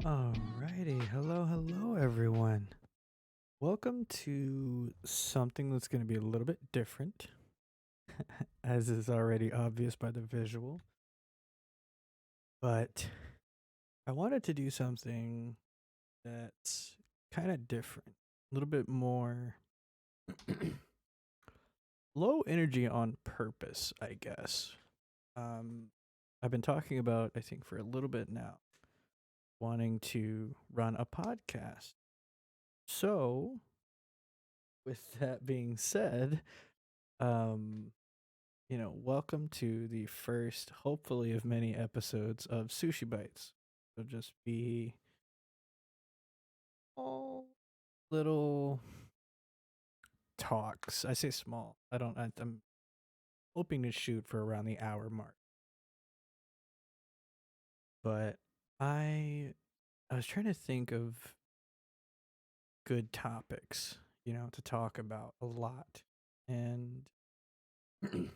Alrighty, hello everyone. Welcome to something that's going to be a little bit different, as is already obvious by the visual. But I wanted to do something that's kind of different, a little bit more low energy on purpose, I guess. Um, I've been talking about, I think, for a little bit now, wanting to run a podcast. So, with that being said, um, welcome to the first, hopefully, of many episodes of Sushi Bites. It'll just be all little talks. I say small. I'm hoping to shoot for around the hour mark. But I was trying to think of good topics, to talk about a lot. And the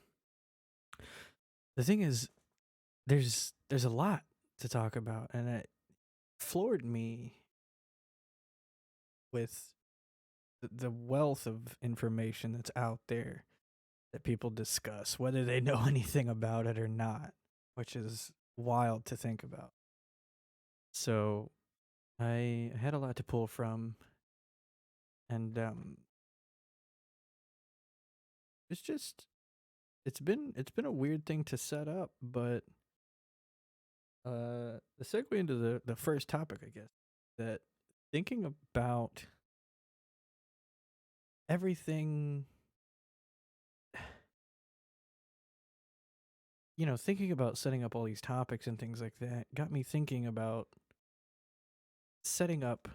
thing is, there's a lot to talk about, and it floored me with the wealth of information that's out there that people discuss, whether they know anything about it or not, which is wild to think about. So I had a lot to pull from, and it's just it's been a weird thing to set up, but the segue into the first topic, I guess, that thinking about everything, thinking about setting up all these topics and things like that got me thinking about setting up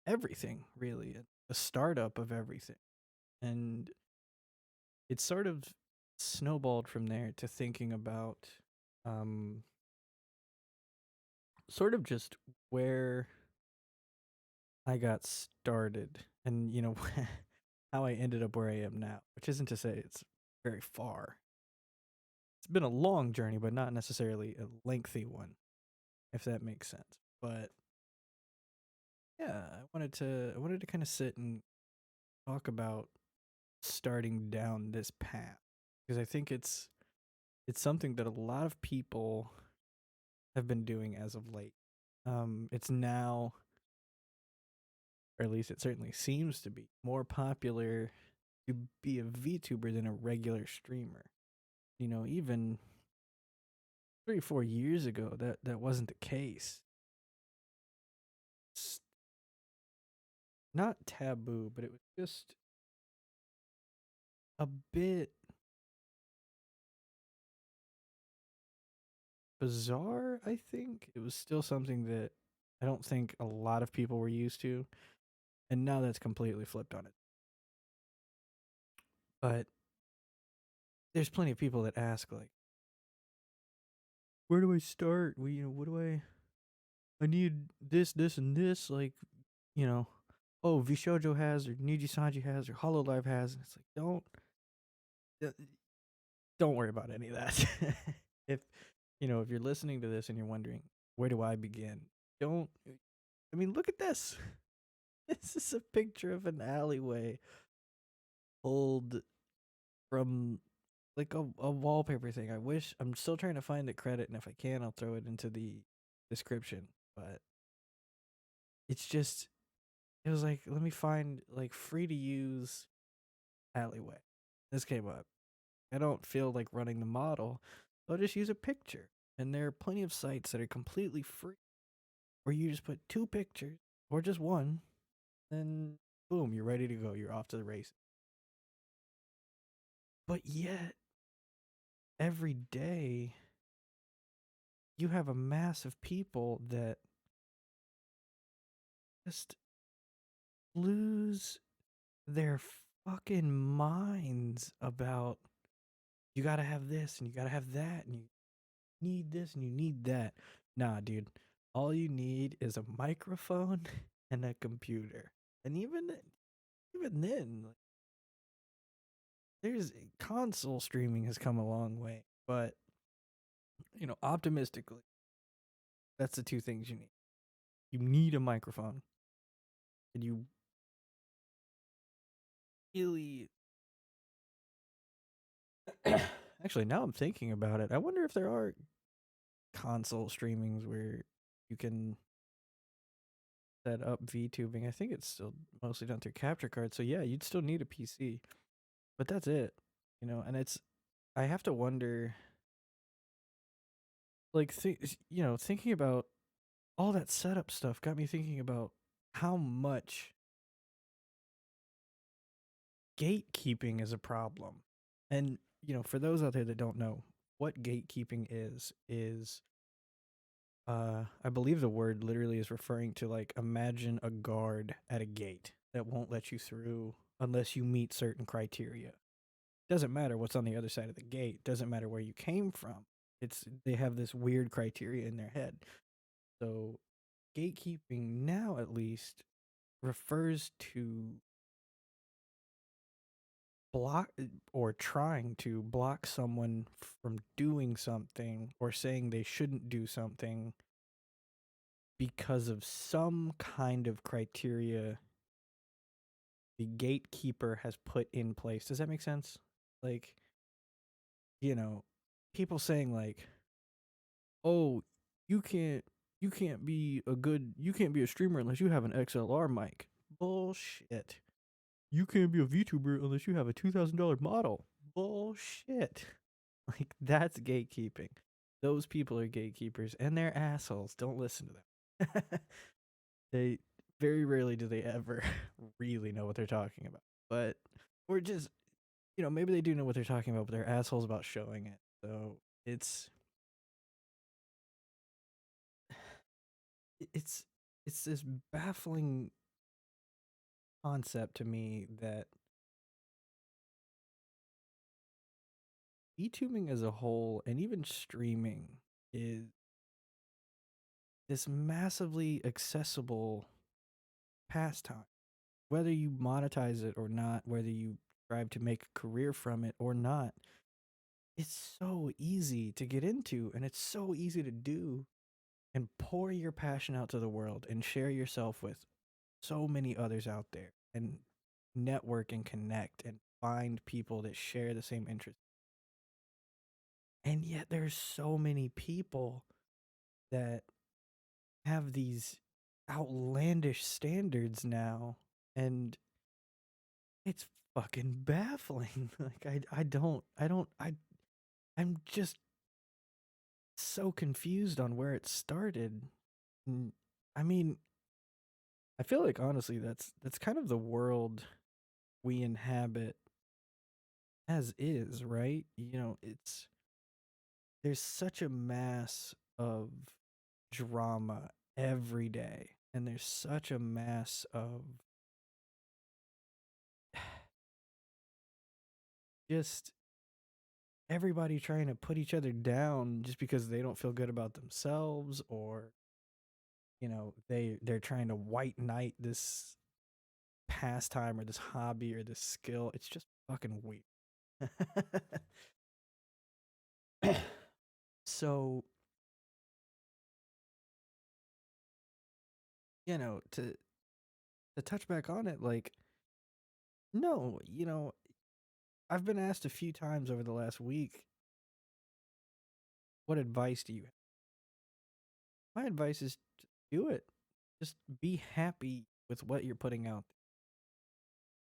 everything, really, a startup of everything. And it sort of snowballed from there to thinking about um, sort of just where I got started and, how I ended up where I am now, which isn't to say it's very far. It's been a long journey, but not necessarily a lengthy one, if that makes sense. But yeah, I wanted to kind of sit and talk about starting down this path because I think it's something that a lot of people have been doing as of late. It's now, or at least it certainly seems to be, more popular to be a VTuber than a regular streamer. Even 3 or 4 years ago, that wasn't the case. It's not taboo, but it was just a bit bizarre. I think it was still something that I don't think a lot of people were used to, and now that's completely flipped on it. But there's plenty of people that ask, like, where do I start? What do I need this, and this, like, you know, oh, Vishojo has, or Niji Sanji has, or Hololive has, and it's like, uh, don't worry about any of that. if if you're listening to this and you're wondering, where do I begin? Don't. I mean, look at this. This is a picture of an alleyway pulled from like a wallpaper thing. I'm still trying to find the credit, and if I can, I'll throw it into the description. But it's just, it was like, let me find like free to use alleyway. This came up. I don't feel like running the model. I'll just use a picture. And there are plenty of sites that are completely free where you just put two pictures or just one, then boom, you're ready to go. You're off to the race. But yet, every day, you have a mass of people that just lose their fucking minds about you gotta have this and you gotta have that and you need this and you need that. Nah, dude. All you need is a microphone and a computer. And even then, like, there's console streaming has come a long way. But optimistically, that's the two things you need. You need a microphone. And you really actually, now I'm thinking about it. I wonder if there are console streamings where you can set up VTubing. I think it's still mostly done through capture cards. So yeah, you'd still need a PC. But that's it. And it's I have to wonder like thinking about all that setup stuff got me thinking about how much gatekeeping is a problem. And for those out there that don't know what gatekeeping is I believe the word literally is referring to, like, imagine a guard at a gate that won't let you through unless you meet certain criteria. Doesn't matter what's on the other side of the gate, doesn't matter where you came from. They have this weird criteria in their head. So gatekeeping now at least refers to block or trying to block someone from doing something or saying they shouldn't do something because of some kind of criteria the gatekeeper has put in place. Does that make sense? Like, you know, people saying like, "Oh, you can't you can't be a streamer unless you have an XLR mic." Bullshit. You can't be a VTuber unless you have a $2,000 model. Bullshit. Like, that's gatekeeping. Those people are gatekeepers and they're assholes. Don't listen to them. They very rarely do they ever really know what they're talking about. But or just maybe they do know what they're talking about, but they're assholes about showing it. So it's it's it's this baffling concept to me that YouTubing as a whole and even streaming is this massively accessible pastime. Whether you monetize it or not, whether you strive to make a career from it or not, it's so easy to get into and it's so easy to do and pour your passion out to the world and share yourself with so many others out there and network and connect and find people that share the same interests. And yet there's so many people that have these outlandish standards now, and it's fucking baffling. Like I'm just so confused on where it started. I mean, I feel like honestly that's kind of the world we inhabit as is, right? There's such a mass of drama every day, and there's such a mass of just everybody trying to put each other down just because they don't feel good about themselves, or they're trying to white knight this pastime or this hobby or this skill. It's just fucking weird. So, to touch back on it, like, no, I've been asked a few times over the last week, what advice do you have? My advice is do it. Just be happy with what you're putting out there,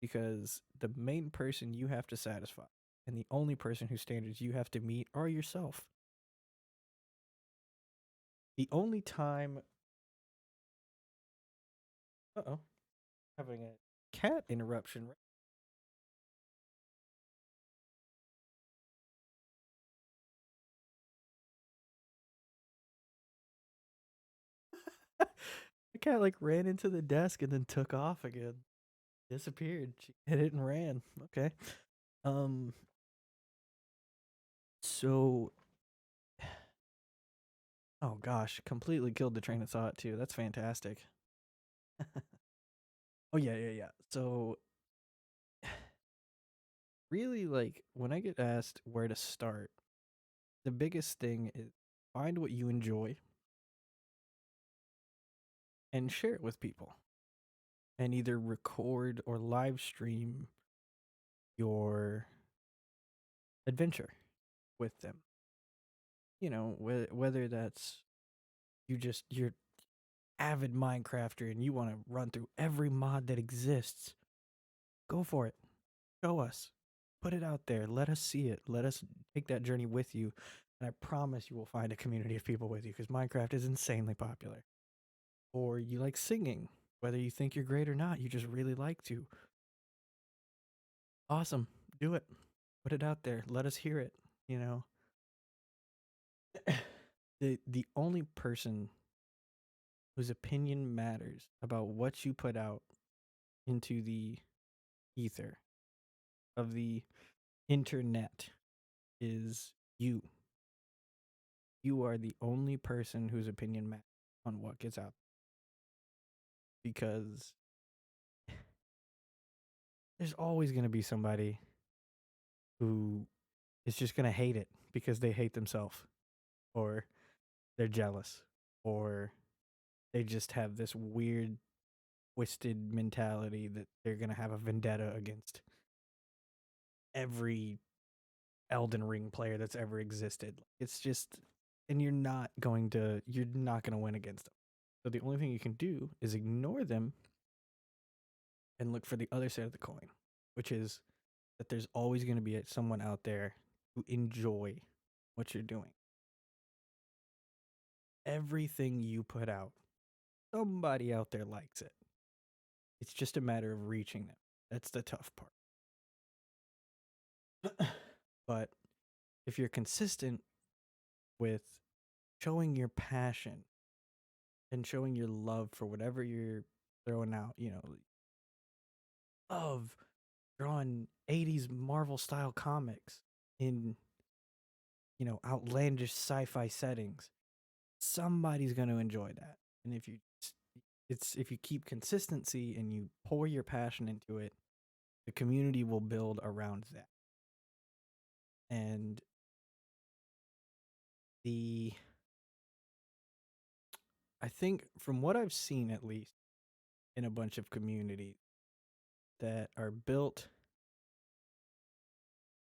because the main person you have to satisfy and the only person whose standards you have to meet are yourself. The only time, uh-oh, having a cat interruption. The cat like ran into the desk and then took off again. Disappeared. She hit it and ran. Okay. Um so oh gosh, completely killed the train of thought too. That's fantastic. Oh yeah, yeah, yeah. So really, like, when I get asked where to start, the biggest thing is find what you enjoy and share it with people, and either record or live stream your adventure with them. Whether that's you're avid Minecrafter and you want to run through every mod that exists, go for it. Show us. Put it out there. Let us see it. Let us take that journey with you. And I promise you will find a community of people with you because Minecraft is insanely popular. Or you like singing, whether you think you're great or not, you just really like to. Awesome. Do it. Put it out there. Let us hear it. You know, the only person whose opinion matters about what you put out into the ether of the internet is you. You are the only person whose opinion matters on what gets out, because there's always going to be somebody who is just going to hate it because they hate themselves, or they're jealous, or they just have this weird twisted mentality that they're going to have a vendetta against every Elden Ring player that's ever existed. It's just, and you're not going to win against them. So the only thing you can do is ignore them and look for the other side of the coin, which is that there's always going to be someone out there who enjoy what you're doing. Everything you put out, somebody out there likes it. It's just a matter of reaching them. That's the tough part. But if you're consistent with showing your passion and showing your love for whatever you're throwing out, love drawing 80s Marvel style comics in, outlandish sci-fi settings, somebody's going to enjoy that. And if you keep consistency and you pour your passion into it, the community will build around that. And I think from what I've seen, at least in a bunch of communities that are built,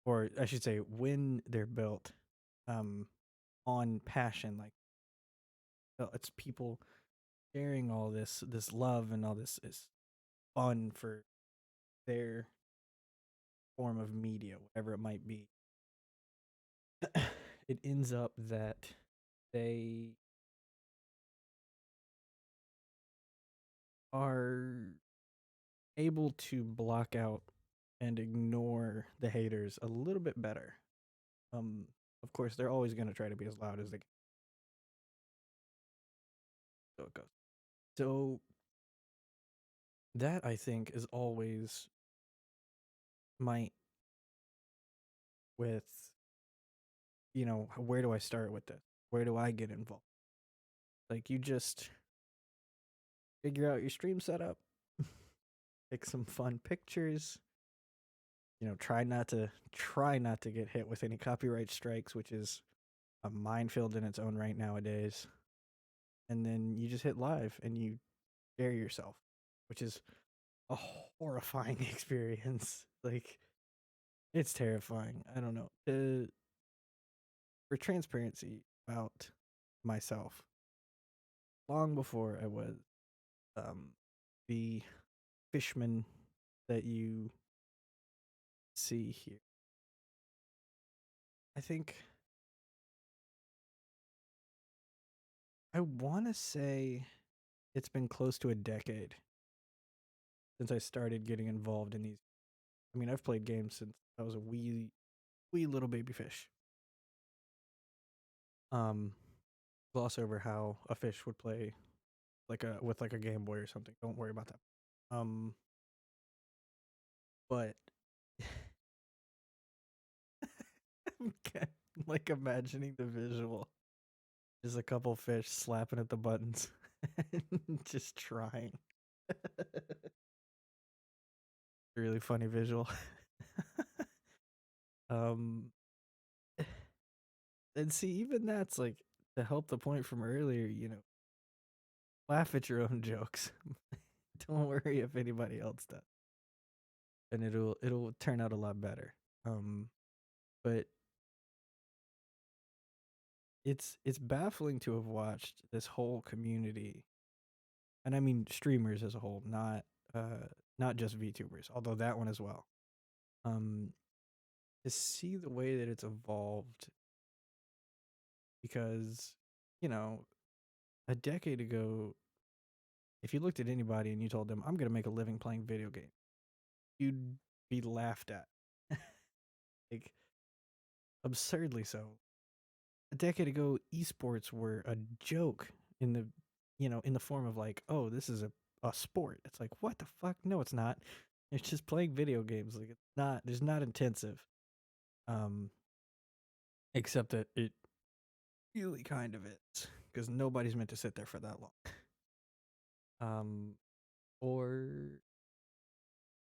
or I should say when they're built on passion, like, it's people sharing all this love and all this fun for their form of media, whatever it might be. It ends up that they are able to block out and ignore the haters a little bit better. Of course, they're always going to try to be as loud as they can. So it goes. So that, I think, is always my with, where do I start with this? Where do I get involved? Like, you just figure out your stream setup, take some fun pictures, try not to get hit with any copyright strikes, which is a minefield in its own right nowadays. And then you just hit live and you share yourself, which is a horrifying experience. Like, it's terrifying. I don't know. For transparency about myself, long before I was the fishman that you see here, I think I want to say it's been close to a decade since I started getting involved in these. I mean, I've played games since I was a wee little baby fish. Gloss over how a fish would play with a Game Boy or something. Don't worry about that. But I'm like imagining the visual. Just a couple fish slapping at the buttons and just trying. Really funny visual. um and see, even that's like, to help the point from earlier, laugh at your own jokes. Don't worry if anybody else does, and it'll turn out a lot better. But it's baffling to have watched this whole community, and I mean streamers as a whole, not just VTubers, although that one as well. Um, to see the way that it's evolved, because you know, a decade ago, if you looked at anybody and you told them, "I'm gonna make a living playing video games," you'd be laughed at, like absurdly so. A decade ago, esports were a joke in the, in the form of like, oh, this is a sport. It's like, what the fuck? No, it's not. It's just playing video games. Like it's not. There's not intensive. Um, except that it really kind of is, because nobody's meant to sit there for that long. Um, or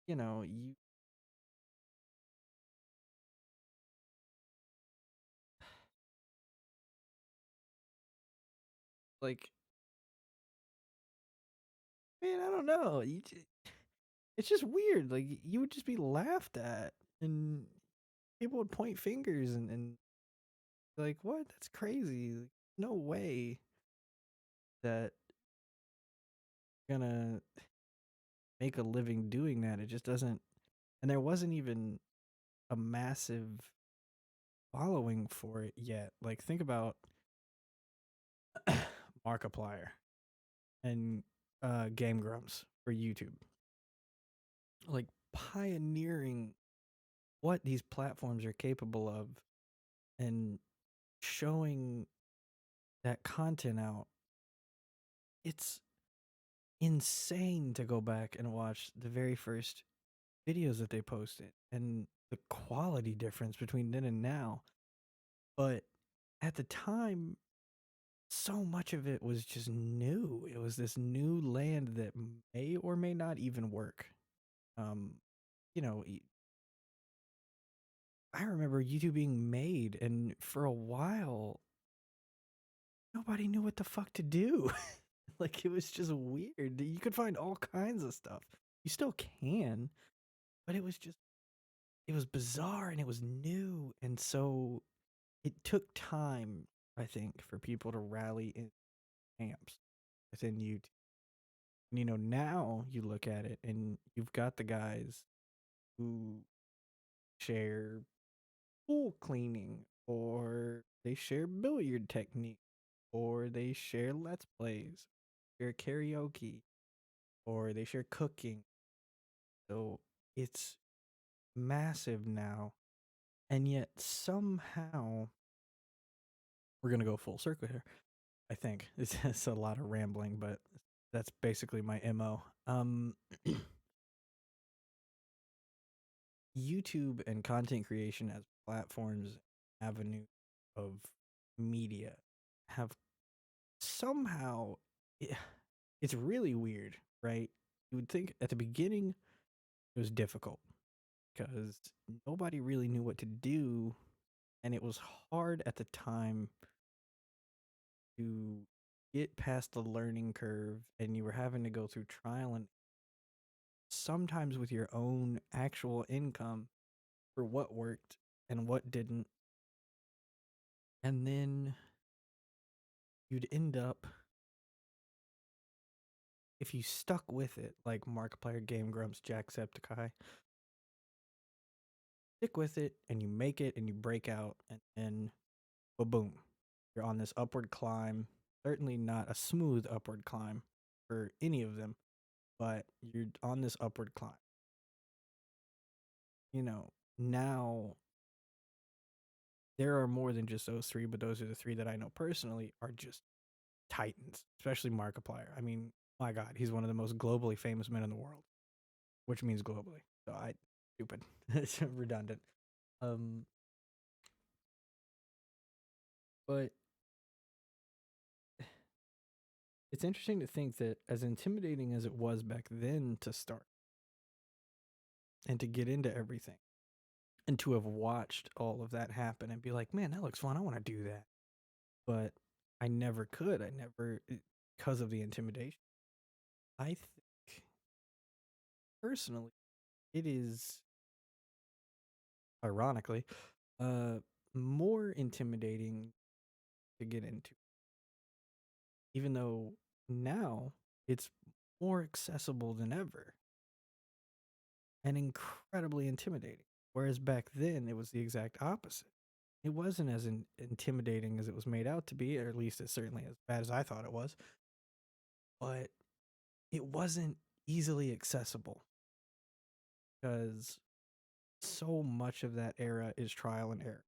you like, man, I don't know. It's just weird. Like you would just be laughed at, and people would point fingers and like, what? That's crazy. Like, no way that you're gonna make a living doing that. It just doesn't. And there wasn't even a massive following for it yet. Like, think about Markiplier and Game Grumps for YouTube. Like, pioneering what these platforms are capable of and showing that content out. It's insane to go back and watch the very first videos that they posted and the quality difference between then and now. But at the time, so much of it was just new. It was this new land that may or may not even work. Um, you know, I remember YouTube being made, and for a while, nobody knew what the fuck to do. Like, it was just weird. You could find all kinds of stuff. You still can, but it was bizarre and it was new. And so it took time, I think, for people to rally in camps within YouTube. And, now you look at it and you've got the guys who share pool cleaning, or they share billiard technique, or they share let's plays, share karaoke, or they share cooking. So it's massive now. And yet somehow we're going to go full circle here. I think it's a lot of rambling, but that's basically my MO. YouTube and content creation as platforms, avenue of media have somehow, it's really weird, right? You would think at the beginning it was difficult because nobody really knew what to do, and it was hard at the time to get past the learning curve, and you were having to go through trial and sometimes with your own actual income for what worked and what didn't. And then you'd end up, if you stuck with it, like Markiplier, Game Grumps, Jacksepticeye, stick with it and you make it and you break out, and then boom, you're on this upward climb. Certainly not a smooth upward climb for any of them, but you're on this upward climb. Now there are more than just those three, but those are the three that I know personally are just titans, especially Markiplier. I mean, my God, he's one of the most globally famous men in the world, which means globally. So stupid, it's redundant. Um, but it's interesting to think that as intimidating as it was back then to start and to get into everything and to have watched all of that happen and be like, man, that looks fun. I want to do that. But I never could. because of the intimidation. I think personally, it is ironically uh more intimidating to get into, even though now it's more accessible than ever and incredibly intimidating. Whereas back then, it was the exact opposite. It wasn't as intimidating as it was made out to be, or at least it's certainly as bad as I thought it was, but it wasn't easily accessible because so much of that era is trial and error.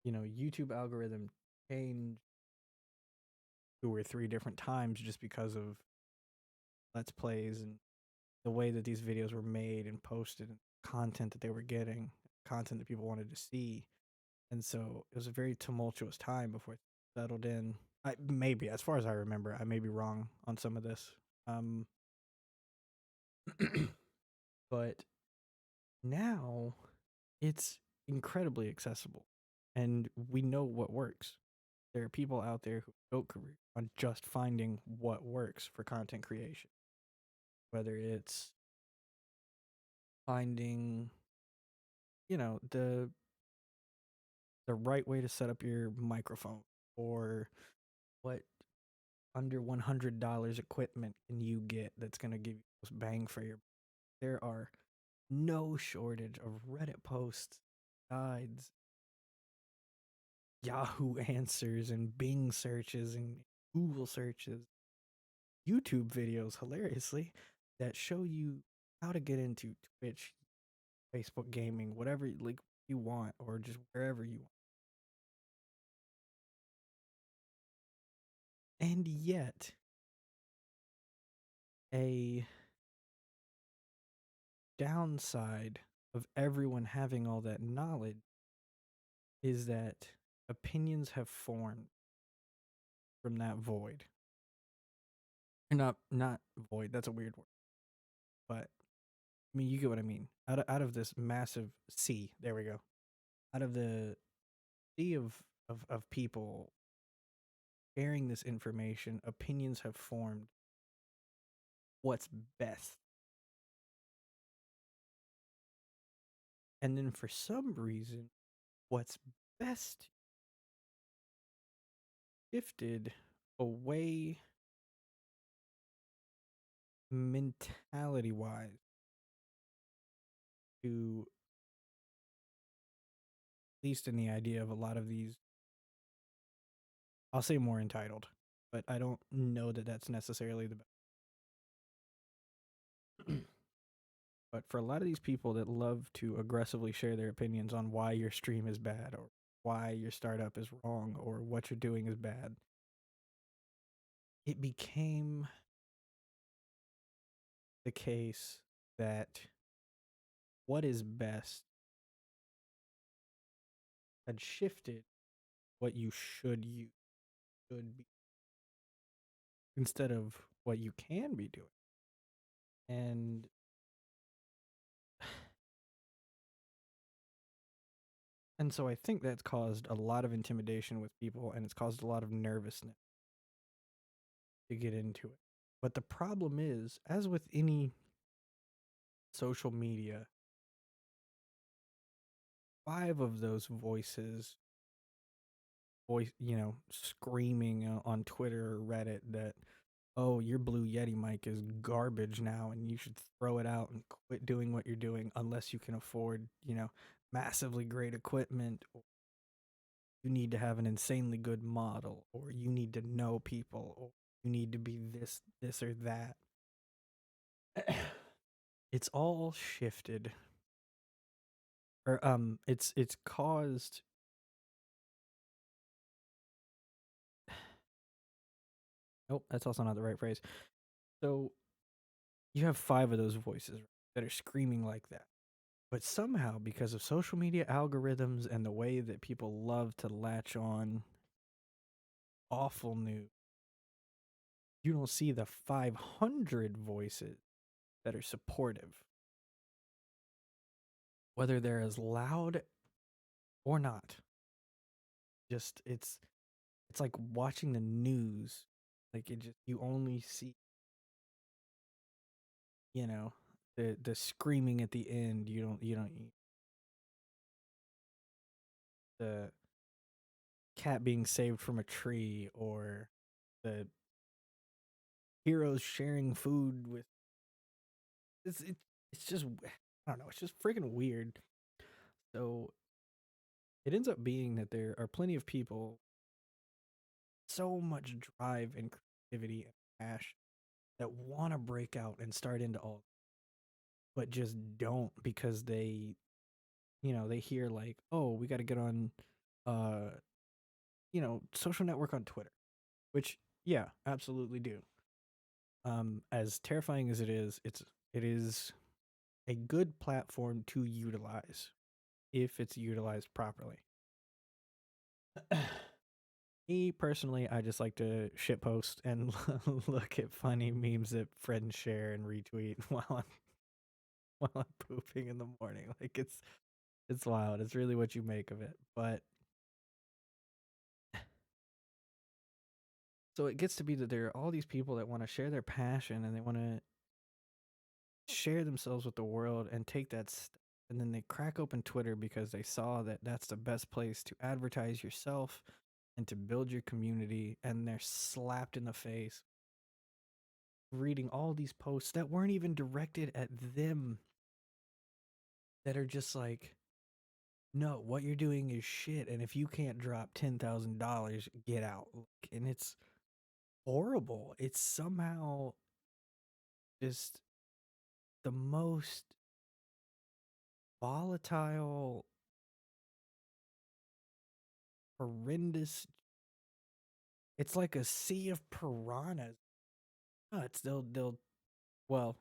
YouTube algorithm changed 2 or 3 different times just because of let's plays and the way that these videos were made and posted and content that they were getting, content that people wanted to see. And so it was a very tumultuous time before it settled in. Maybe, as far as I remember, I may be wrong on some of this. But now it's incredibly accessible and we know what works. There are people out there who built careers on just finding what works for content creation, whether it's finding, the right way to set up your microphone, or what under $100 equipment can you get that's going to give you most bang for your. There are no shortage of Reddit posts, guides, Yahoo answers, and Bing searches and Google searches, YouTube videos, hilariously, that show you how to get into Twitch, Facebook gaming, whatever like you want, or just wherever you want. And yet, a downside of everyone having all that knowledge is that opinions have formed from that void. Not void, that's a weird word. But I mean, you get what I mean. Out of this massive sea, there we go. Out of the sea of people sharing this information, opinions have formed what's best. And then for some reason, what's best shifted away mentality wise to, at least in the idea of a lot of these, I'll say more entitled, but I don't know that that's necessarily the best. But for a lot of these people that love to aggressively share their opinions on why your stream is bad, or why your startup is wrong, or what you're doing is bad, it became the case that what is best had shifted what you should be instead of what you can be doing. And so I think that's caused a lot of intimidation with people, and it's caused a lot of nervousness to get into it. But the problem is, as with any social media, 5 of those voices screaming on Twitter or Reddit that, oh, your Blue Yeti mic is garbage now and you should throw it out and quit doing what you're doing unless you can afford, massively great equipment, or you need to have an insanely good model, or you need to know people, or you need to be this or that. It's all shifted, or it's caused. Nope, that's also not the right phrase. So you have 5 of those voices that are screaming like that. But somehow, because of social media algorithms and the way that people love to latch on awful news, you don't see the 500 voices that are supportive, whether they're as loud or not. Just it's like watching the news, Like it just you only see, you know, the screaming at the end. You don't the cat being saved from a tree or the heroes sharing food with it's just I don't know, it's just freaking weird. So it ends up being that there are plenty of people, so much drive and creativity and passion that want to break out and start into all, but just don't because they hear like, oh, we got to get on, uh, social network on Twitter, which yeah, absolutely do. As terrifying as it is a good platform to utilize if it's utilized properly. Me personally, I just like to shitpost and look at funny memes that friends share and retweet while I'm pooping in the morning. Like it's wild. It's really what you make of it. But so it gets to be that there are all these people that want to share their passion and they want to share themselves with the world and take that and then they crack open Twitter because they saw that that's the best place to advertise yourself and to build your community, and they're slapped in the face reading all these posts that weren't even directed at them, that are just like, no, what you're doing is shit, and if you can't drop $10,000, get out. And it's horrible. It's somehow just the most volatile, horrendous. It's like a sea of piranhas. It's they'll well,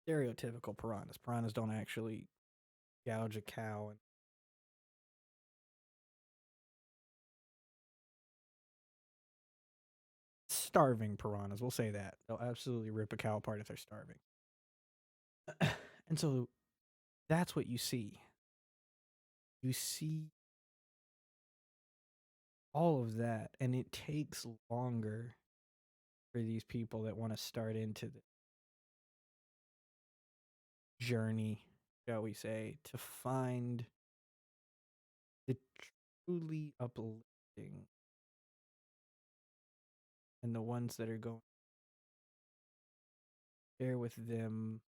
stereotypical piranhas. Piranhas don't actually gouge a cow, and starving piranhas. We'll say that they'll absolutely rip a cow apart if they're starving. And so that's what you see. You see all of that, and it takes longer for these people that want to start into the journey, shall we say, to find the truly uplifting and the ones that are going to share with them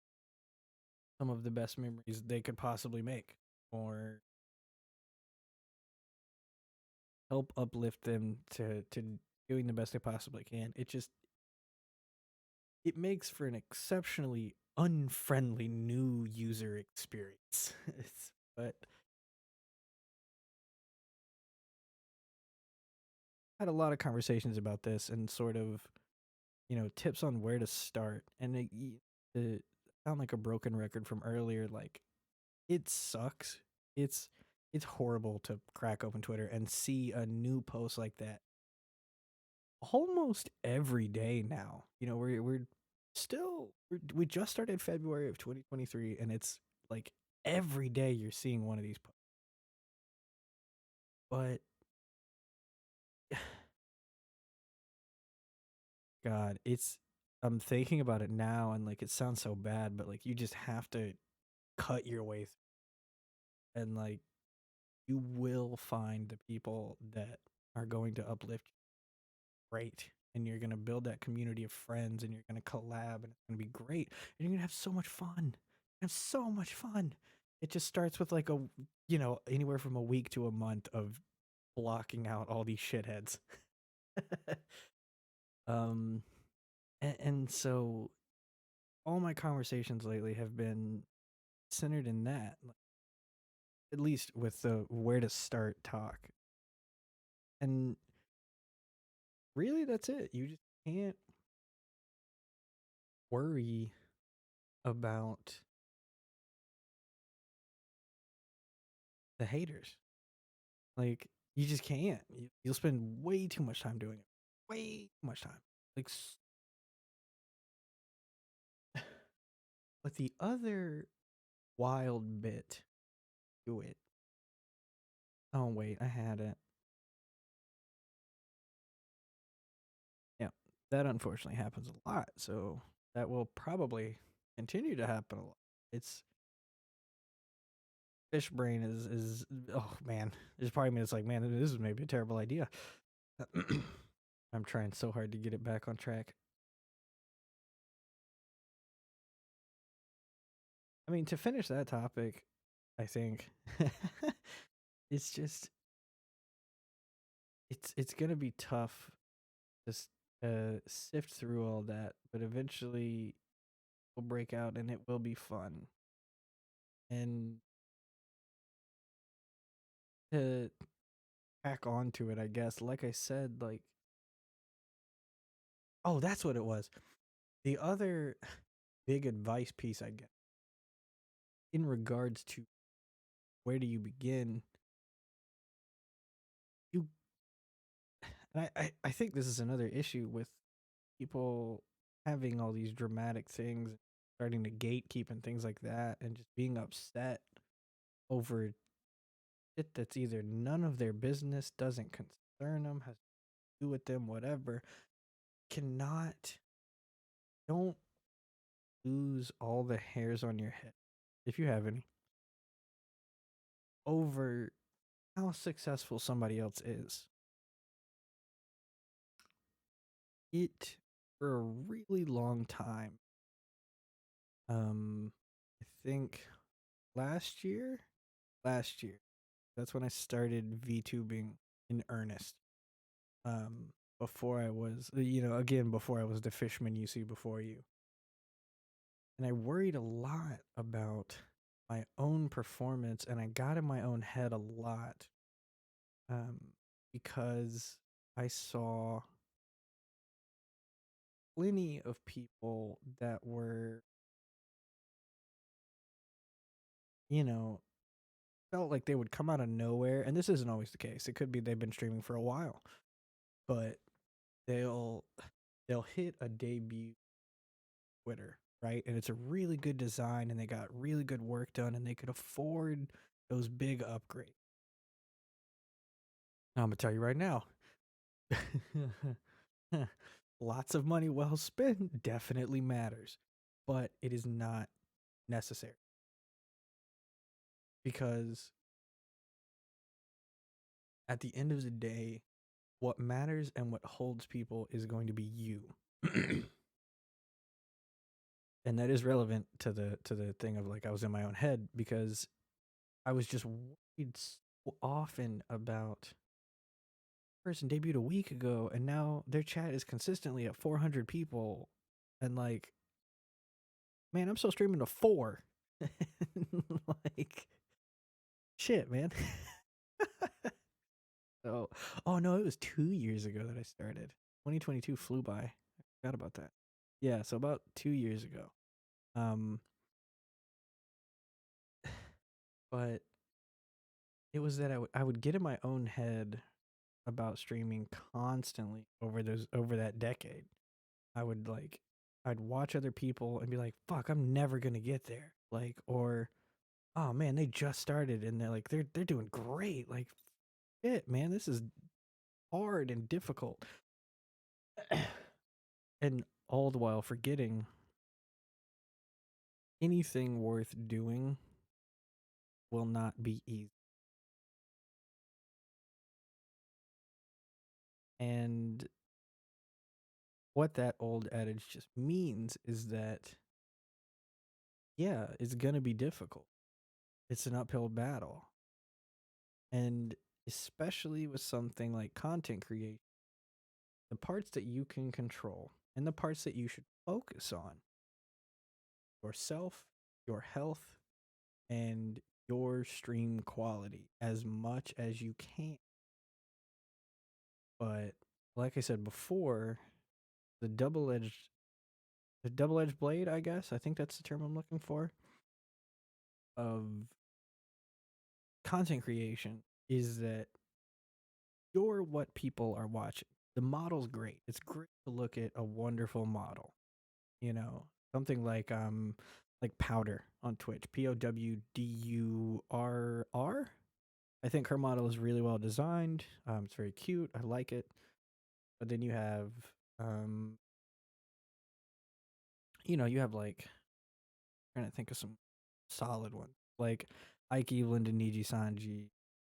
some of the best memories they could possibly make, or help uplift them to doing the best they possibly can. It makes for an exceptionally unfriendly new user experience. But I had a lot of conversations about this and sort of, tips on where to start. And it sound like a broken record from earlier. Like, it sucks. It's it's horrible to crack open Twitter and see a new post like that almost every day now. We just started February of 2023, and it's like every day you're seeing one of these posts. But God, I'm thinking about it now, and like it sounds so bad, but like you just have to cut your way through, and like you will find the people that are going to uplift you great, and you're going to build that community of friends, and you're going to collab, and it's going to be great, and you're going to have so much fun. Have so much fun. It just starts with like anywhere from a week to a month of blocking out all these shitheads. um and so all my conversations lately have been centered in that, like, at least with the where to start talk. And really, that's it. You just can't worry about the haters. Like, you just can't. You'll spend way too much time doing it. Way too much time. Like, but the other wild bit to it. Oh, wait, I had it. Yeah. that unfortunately happens a lot. So that will probably continue to happen a lot. It's fish brain is oh man. There's probably me. It's like, man, this is maybe a terrible idea. I'm trying so hard to get it back on track. I mean, to finish that topic, I think it's just it's gonna be tough to sift through all that, but eventually we'll break out and it will be fun. And to tack onto it, I guess, like I said, like, oh, that's what it was. The other big advice piece I get in regards to where do you begin, you and I think this is another issue with people having all these dramatic things, starting to gatekeep and things like that, and just being upset over shit that's either none of their business, doesn't concern them, has to do with them, whatever. Cannot, don't lose all the hairs on your head, if you have any, over how successful somebody else is. It, for a really long time, I think last year, that's when I started VTubing in earnest. Before I was, again, before I was the fishman you see before you. And I worried a lot about my own performance, and I got in my own head a lot, um, because I saw plenty of people that were, you know, felt like they would come out of nowhere. And this isn't always the case. It could be they've been streaming for a while, but they'll hit a debut Twitter, right? And it's a really good design and they got really good work done and they could afford those big upgrades. Now, I'm going to tell you right now. Lots of money well spent definitely matters, but it is not necessary, because at the end of the day, what matters and what holds people is going to be you. And that is relevant to the thing of, like, I was in my own head because I was just worried so often about person debuted a week ago and now their chat is consistently at 400 people, and like, man, I'm still streaming to 4. Like, shit, man. So, oh no, it was 2 years ago that I started. 2022 flew by. I forgot about that. Yeah, so about 2 years ago. But it was that I would get in my own head about streaming constantly over that decade. I'd watch other people and be like, fuck, I'm never gonna get there. Like, or, oh man, they just started and they're doing great. Like, shit, man, this is hard and difficult. And all the while forgetting anything worth doing will not be easy. And what that old adage just means is that, yeah, it's gonna be difficult. It's an uphill battle. And especially with something like content creation, the parts that you can control and the parts that you should focus on: yourself, your health, and your stream quality as much as you can. But like I said before, the double-edged blade, I guess, I think that's the term I'm looking for, of content creation is that you're what people are watching. The model's great. It's great to look at a wonderful model. Something like Powder on Twitch, Powdurr. I think her model is really well designed. It's very cute. I like it. But then you have Um, you have like, trying to think of some solid ones like Ike Eveland and Niji Sanji.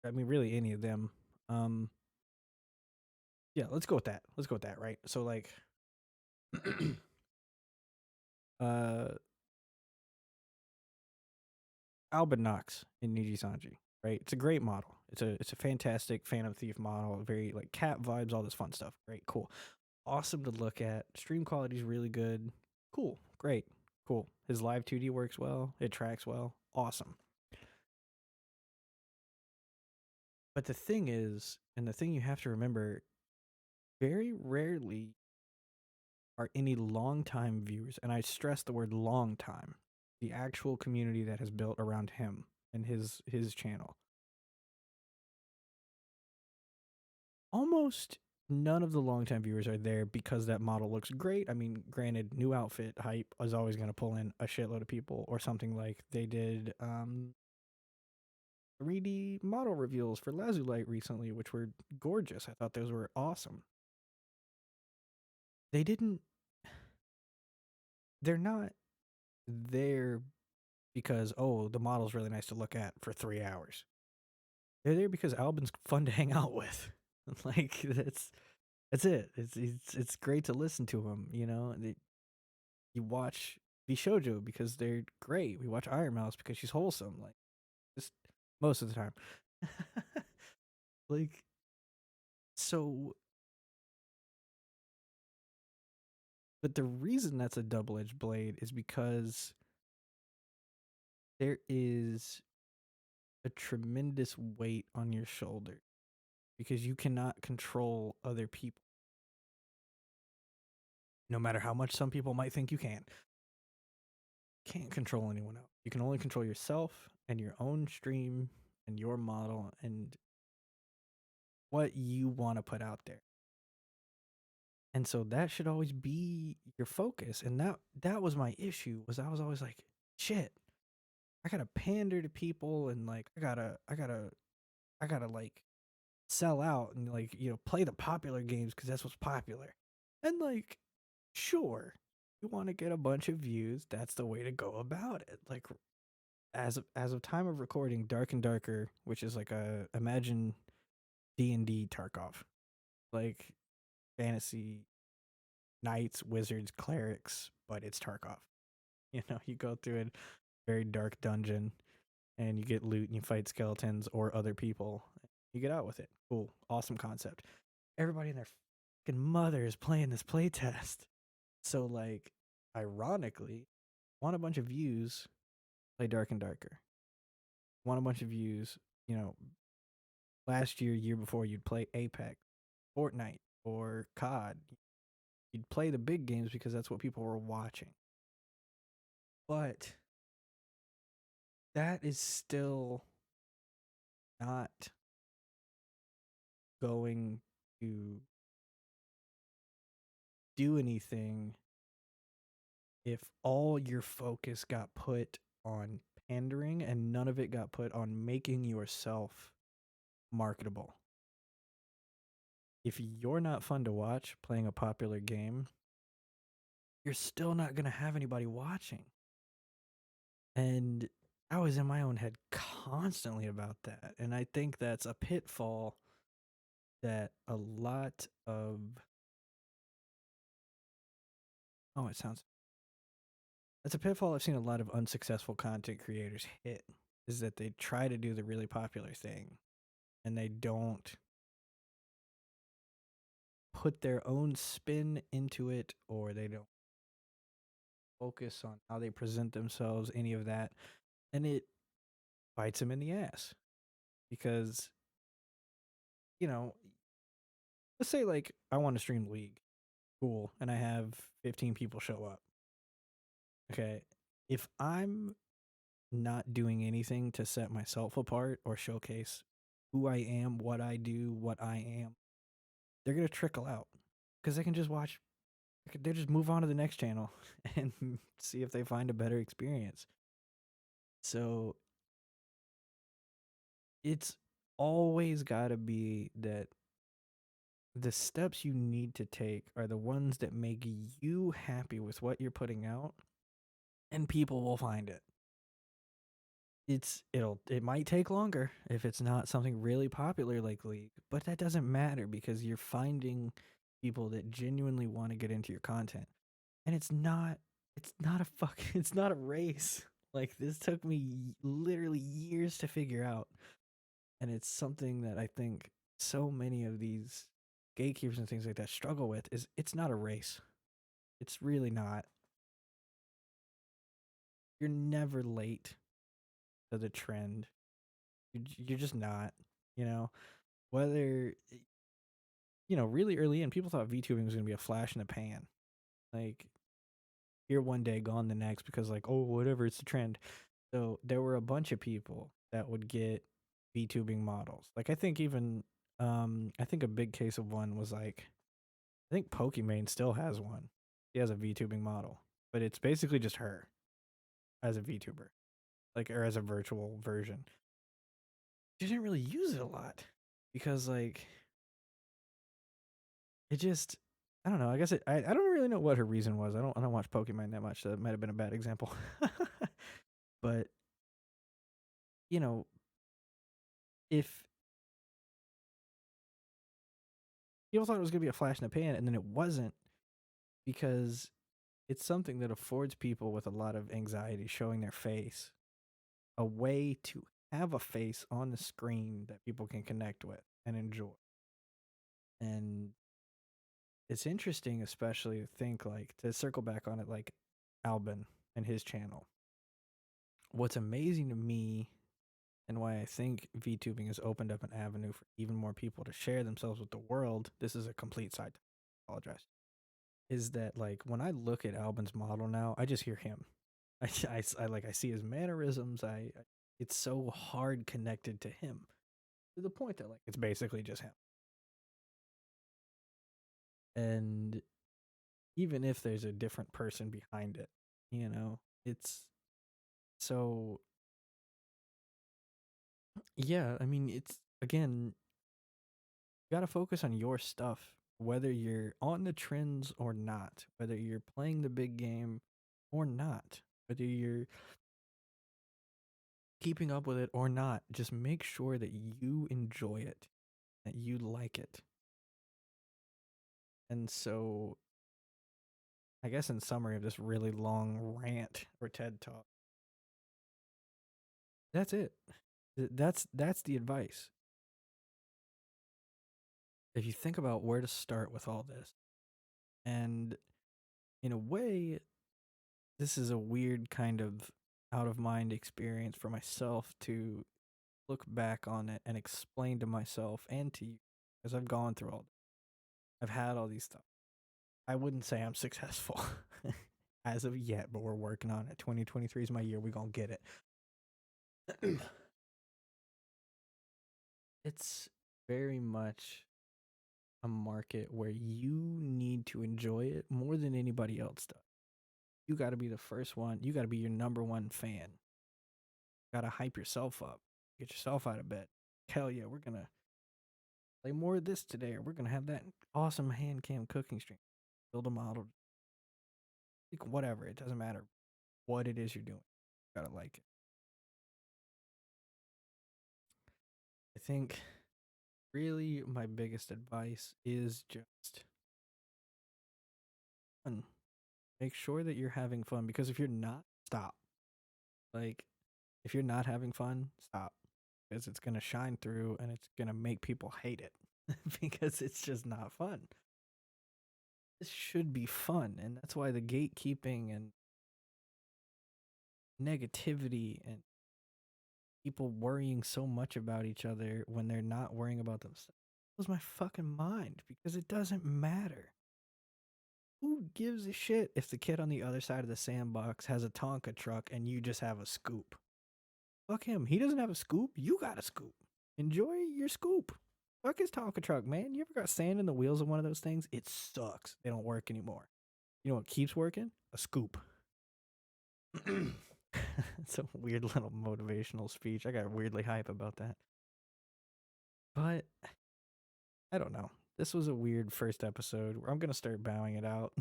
I mean, really any of them. Um, yeah, let's go with that. Let's go with that. Right. So like, uh, Albin Knox in Niji Sanji. Right. It's a great model. It's a fantastic Phantom Thief model. Very like cat vibes, all this fun stuff. Great, cool, awesome to look at. Stream quality is really good. Cool, great, cool. His live 2D works well. It tracks well. Awesome. But the thing is, and the thing you have to remember, very rarely are any long time viewers, and I stress the word long time, the actual community that has built around him and his channel. Almost none of the longtime viewers are there because that model looks great. I mean, granted, new outfit hype is always going to pull in a shitload of people, or something like they did 3D model reveals for Lazulite recently, which were gorgeous. I thought those were awesome. They didn't, they're not there because, oh, the model's really nice to look at for 3 hours. They're there because Albin's fun to hang out with. Like that's it. It's great to listen to him. You watch Vishojo because they're great. We watch Iron Mouse because she's wholesome. Like just most of the time. Like so, but the reason that's a double-edged blade is because there is a tremendous weight on your shoulder because you cannot control other people. No matter how much some people might think you can. Can't control anyone else. You can only control yourself and your own stream and your model and what you want to put out there. And so that should always be your focus. And that was my issue, was I was always like, shit, I gotta pander to people, and like I gotta like sell out and like, play the popular games because that's what's popular. And like, sure, you want to get a bunch of views, that's the way to go about it. Like, as of time of recording, Dark and Darker, which is like a imagine D&D Tarkov, like fantasy knights, wizards, clerics, but it's Tarkov. You go through a very dark dungeon and you get loot and you fight skeletons or other people. You get out with it. Cool, awesome concept. Everybody and their fucking mother is playing this playtest. So like, ironically, want a bunch of views, play Dark and Darker. Want a bunch of views, last year before, you'd play Apex, Fortnite, or COD. You'd play the big games because that's what people were watching. But that is still not going to do anything if all your focus got put on pandering and none of it got put on making yourself marketable. If you're not fun to watch playing a popular game, you're still not going to have anybody watching. And I was in my own head constantly about that. And I think that's a pitfall that a lot of, oh, it sounds, that's a pitfall I've seen a lot of unsuccessful content creators hit, is that they try to do the really popular thing and they don't put their own spin into it, or they don't focus on how they present themselves, any of that. And it bites them in the ass because, you know, let's say like I want to stream League. Cool. And I have 15 people show up. Okay. If I'm not doing anything to set myself apart or showcase who I am, what I do, what I am, they're going to trickle out because they can just watch, they just move on to the next channel and see if they find a better experience. So it's always got to be that the steps you need to take are the ones that make you happy with what you're putting out, and people will find it. It might take longer if it's not something really popular like League, but that doesn't matter because you're finding people that genuinely want to get into your content. And it's not a it's not a race. Like, this took me literally years to figure out, and it's something that I think so many of these gatekeepers and things like that struggle with. Is it's not a race. It's really not. You're never late to the trend. You're just not, you know. Whether, really early in, people thought VTubing was going to be a flash in the pan. Like, here one day, gone the next, because, like, oh, whatever, it's the trend. So there were a bunch of people that would get VTubing models. Like, I think even, I think a big case of one was, like, I think Pokimane still has one. He has a VTubing model, but it's basically just her as a VTuber, like, or as a virtual version. She didn't really use it a lot because, like, it just, I don't know. I guess I don't really know what her reason was. I don't watch Pokemon that much, so that might have been a bad example. But, you know, if people thought it was gonna be a flash in the pan, and then it wasn't, because it's something that affords people with a lot of anxiety showing their face a way to have a face on the screen that people can connect with and enjoy. And it's interesting, especially to think, like, to circle back on it, like Albin and his channel. What's amazing to me, and why I think VTubing has opened up an avenue for even more people to share themselves with the world. This is a complete side. I apologize. Is that, like, when I look at Albin's model now, I just hear him. I see his mannerisms. It's so hard connected to him, to the point that, like, it's basically just him. And even if there's a different person behind it, it's so, yeah. I mean, it's, again, you gotta focus on your stuff, whether you're on the trends or not, whether you're playing the big game or not, whether you're keeping up with it or not. Just make sure that you enjoy it, that you like it. And so, I guess in summary of this really long rant or TED talk, that's it. That's the advice. If you think about where to start with all this, and in a way, this is a weird kind of out of mind experience for myself to look back on it and explain to myself and to you, because I've gone through all this. I've had all these stuff. I wouldn't say I'm successful as of yet, but we're working on it. 2023 is my year. We're going to get it. It's very much a market where you need to enjoy it more than anybody else does. You got to be the first one. You got to be your number one fan. You got to hype yourself up. Get yourself out of bed. Hell yeah, we're going to play more of this today, or we're going to have that awesome hand cam cooking stream. Build a model. Like, whatever. It doesn't matter what it is you're doing. You got to like it. I think really my biggest advice is just fun. Make sure that you're having fun, because if you're not, stop. Like, if you're not having fun, stop, because it's going to shine through and it's going to make people hate it because it's just not fun. This should be fun, and that's why the gatekeeping and negativity and people worrying so much about each other when they're not worrying about themselves blows my fucking mind, because it doesn't matter. Who gives a shit if the kid on the other side of the sandbox has a Tonka truck and you just have a scoop? Fuck him. He doesn't have a scoop. You got a scoop. Enjoy your scoop. Fuck his Tonka truck, man. You ever got sand in the wheels of one of those things? It sucks. They don't work anymore. You know what keeps working? A scoop. It's a weird little motivational speech. I got weirdly hype about that. But I don't know. this was a weird first episode. I'm gonna start bowing it out.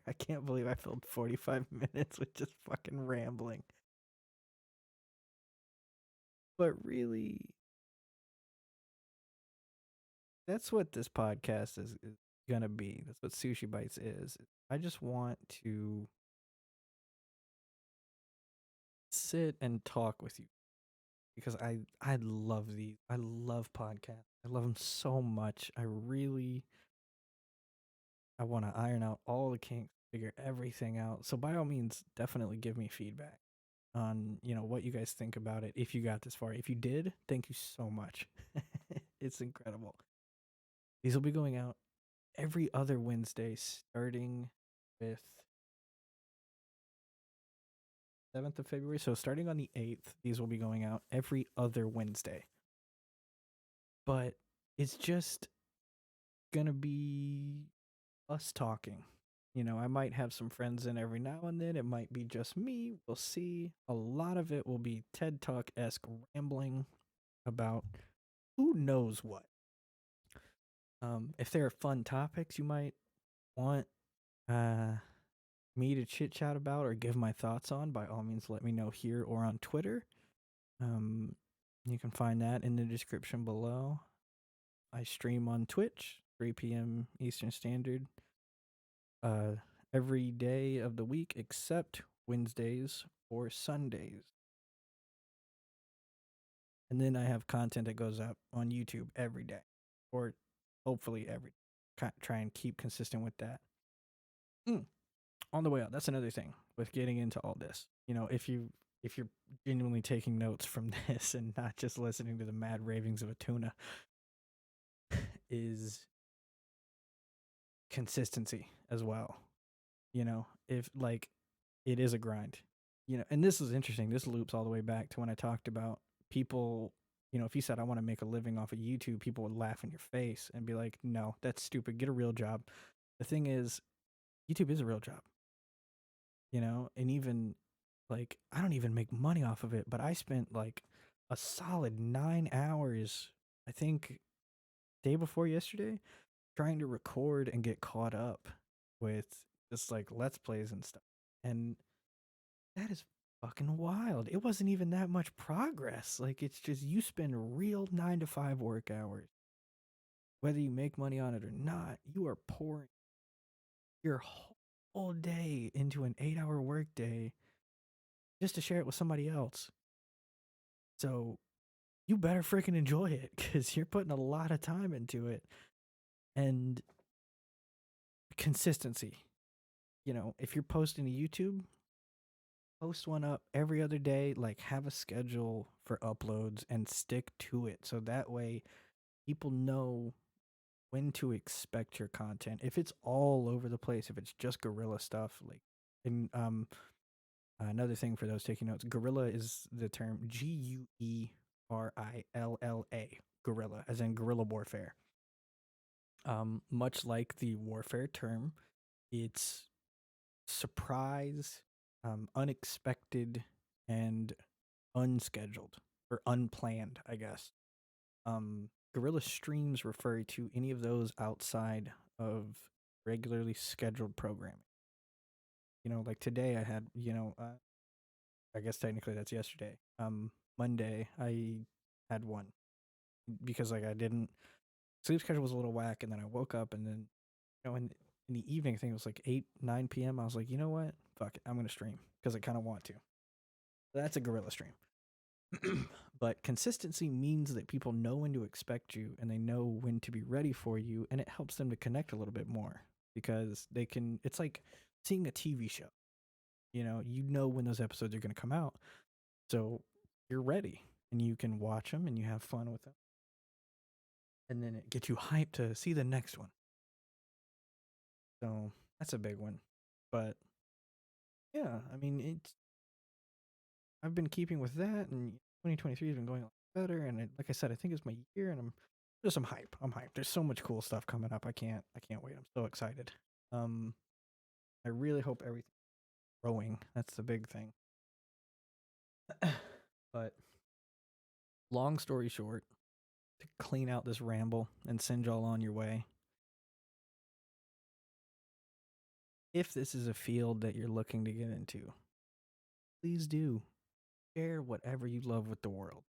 I can't believe I filled 45 minutes with just fucking rambling. But really, that's what this podcast is gonna be. That's what Sushi Bites is. I just want to sit and talk with you because I love these. I love podcasts. I love them so much. I want to iron out all the kinks, figure everything out. So by all means, definitely give me feedback on, what you guys think about it if you got this far. If you did, thank you so much. It's incredible. These will be going out every other Wednesday starting with 7th of February. So starting on the 8th, these will be going out every other Wednesday. But it's just going to be us talking. I might have some friends in every now and then. It might be just me. We'll see. A lot of it will be TED Talk esque rambling about who knows what. If there are fun topics you might want me to chit chat about or give my thoughts on, by all means, let me know here or on Twitter. You can find that in the description below. I stream on Twitch, 3 p.m. Eastern Standard, every day of the week except Wednesdays or Sundays. And then I have content that goes up on YouTube every day, or hopefully every day. Try and keep consistent with that. On the way out, that's another thing with getting into all this. If you're genuinely taking notes from this and not just listening to the mad ravings of a tuna, is consistency as well. If like it is a grind. And this is interesting. This loops all the way back to when I talked about people, if you said I want to make a living off of YouTube, people would laugh in your face and be like, "No, that's stupid. Get a real job." The thing is, YouTube is a real job. And even like I don't even make money off of it, but I spent like a solid 9 hours, I think day before yesterday, trying to record and get caught up with just like let's plays and stuff. And that is fucking wild. It wasn't even that much progress. Like it's just you spend real 9 to 5 work hours. Whether you make money on it or not, you are pouring your whole day into an 8-hour work day just to share it with somebody else. So you better freaking enjoy it because you're putting a lot of time into it. And consistency. If you're posting to YouTube, post one up every other day, like have a schedule for uploads and stick to it. So that way people know when to expect your content. If it's all over the place, if it's just guerrilla stuff, like, and another thing for those taking notes, guerrilla is the term Guerilla, guerrilla, as in guerrilla warfare. Much like the warfare term, it's surprise, unexpected, and unscheduled or unplanned, I guess. Guerrilla streams refer to any of those outside of regularly scheduled programming. Like today I had, I guess technically that's yesterday. Monday I had one because like I didn't sleep schedule was a little whack, and then I woke up and then in the evening, I think it was like 8-9 p.m. I was like, you know what? Fuck it, I'm gonna stream because I kind of want to. That's a guerrilla stream. But consistency means that people know when to expect you and they know when to be ready for you, and it helps them to connect a little bit more because they can. It's like seeing a TV show. You know when those episodes are going to come out, so you're ready and you can watch them and you have fun with them, and then it gets you hyped to see the next one. So that's a big one. But yeah, I mean, I've been keeping with that, and 2023 has been going a lot better. And like I said, I think it's my year, and I'm hype. I'm hyped. There's so much cool stuff coming up. I can't wait. I'm so excited. I really hope everything's growing. That's the big thing. But long story short, to clean out this ramble and send y'all on your way. If this is a field that you're looking to get into, please do share whatever you love with the world.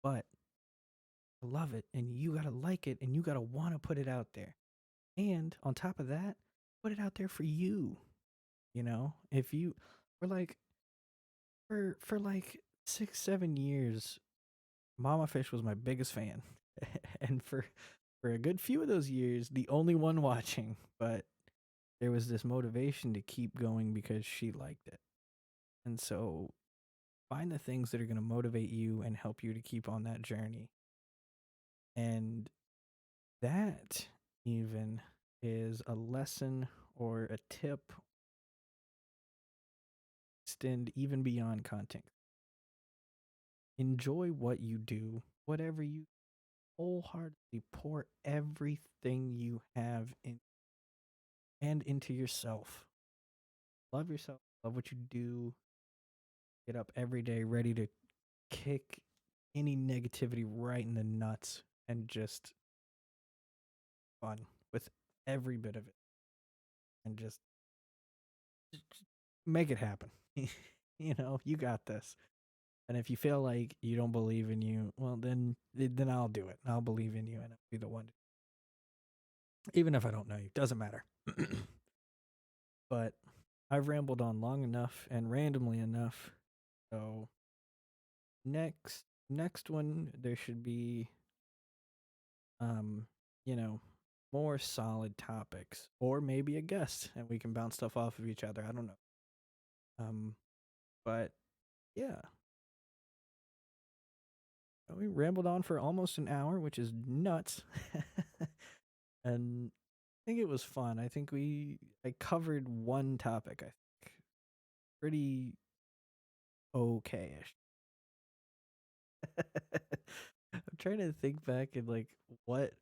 But love it, and you gotta like it, and you gotta want to put it out there. And on top of that, put it out there for you. You know, if you were like for like 6-7 years, Mama Fish was my biggest fan, and for a good few of those years, the only one watching. But there was this motivation to keep going because she liked it, and so find the things that are going to motivate you and help you to keep on that journey. And that even is a lesson or a tip extend even beyond content. Enjoy what you do, whatever you wholeheartedly pour everything you have in and into yourself. Love yourself, love what you do. Get up every day ready to kick any negativity right in the nuts and just fun with every bit of it and just make it happen. You know, you got this. And if you feel like you don't believe in you, well, then I'll do it. I'll believe in you, and I'll be the one. Even if I don't know you, doesn't matter. But I've rambled on long enough and randomly enough. So next one there should be um, you know, more solid topics or maybe a guest and we can bounce stuff off of each other. I don't know. But yeah, we rambled on for almost an hour, which is nuts. And I think it was fun. I think I covered one topic, I think. Pretty okay-ish. I'm trying to think back and like what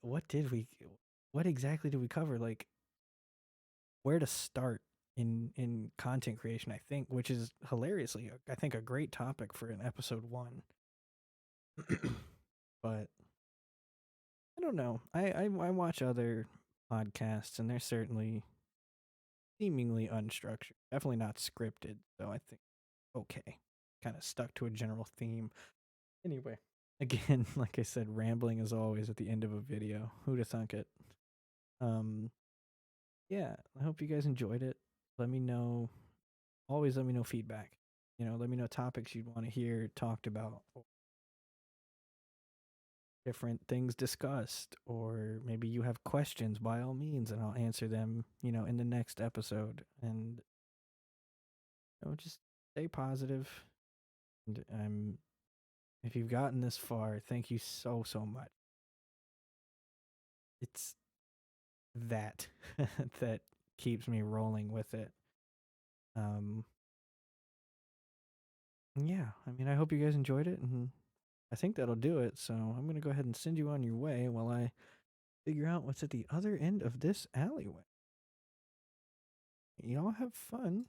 exactly did we cover? Like where to start in content creation, I think, which is hilariously I think a great topic for an episode 1. But I don't know. I watch other podcasts and they're certainly seemingly unstructured. Definitely not scripted. So I think okay. Kind of stuck to a general theme. Anyway, again, like I said, rambling as always at the end of a video. Who'da thunk it? Yeah, I hope you guys enjoyed it. Let me know. Always let me know feedback. You know, let me know topics you'd want to hear talked about, or different things discussed, or maybe you have questions by all means and I'll answer them, you know, in the next episode. And you know, just stay positive. And if you've gotten this far, thank you so much. It's that that keeps me rolling with it. Yeah, I mean, I hope you guys enjoyed it, and I think that'll do it. So I'm gonna go ahead and send you on your way while I figure out what's at the other end of this alleyway. Y'all have fun,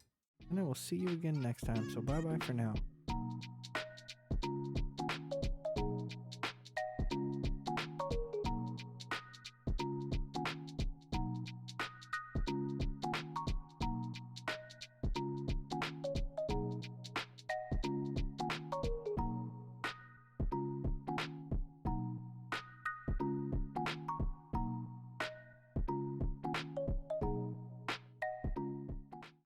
and I will see you again next time. So bye bye for now.